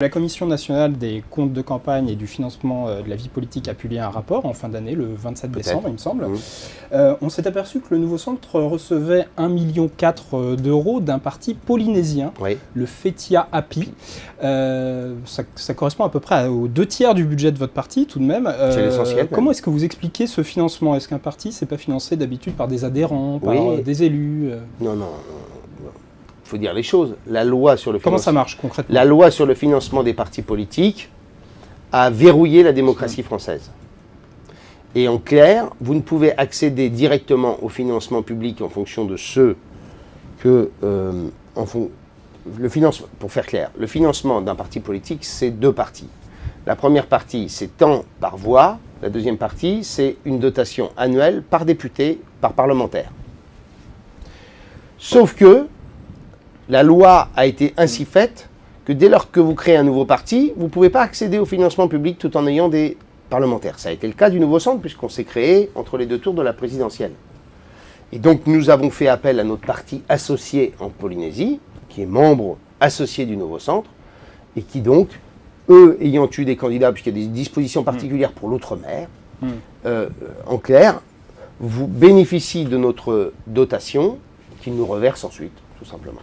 La Commission nationale des comptes de campagne et du financement de la vie politique a publié un rapport en fin d'année, le 27 décembre, il me semble. On s'est aperçu que le nouveau centre recevait 1,4 million d'euros d'un parti polynésien, le Fetiha Api. Ça correspond à peu près aux 2/3 du budget de votre parti, tout de même. C'est l'essentiel. Comment est-ce que vous expliquez ce financement? Est-ce qu'un parti, c'est pas financé d'habitude par des adhérents, par des élus? Non. Il faut dire les choses. La loi sur le Comment ça marche concrètement? La loi sur le financement des partis politiques a verrouillé la démocratie française. Et en clair, vous ne pouvez accéder directement au financement public en fonction de ce que... pour faire clair, le financement d'un parti politique, c'est 2 parties. La première partie, c'est tant par voix. La deuxième partie, c'est une dotation annuelle par député, par parlementaire. Sauf que la loi a été ainsi faite que dès lors que vous créez un nouveau parti, vous ne pouvez pas accéder au financement public tout en ayant des parlementaires. Ça a été le cas du Nouveau Centre puisqu'on s'est créé entre les 2 tours de la présidentielle. Et donc nous avons fait appel à notre parti associé en Polynésie, qui est membre associé du Nouveau Centre, et qui donc, eux ayant eu des candidats, puisqu'il y a des dispositions particulières pour l'outre-mer, en clair, vous bénéficient de notre dotation qu'ils nous reversent ensuite, tout simplement.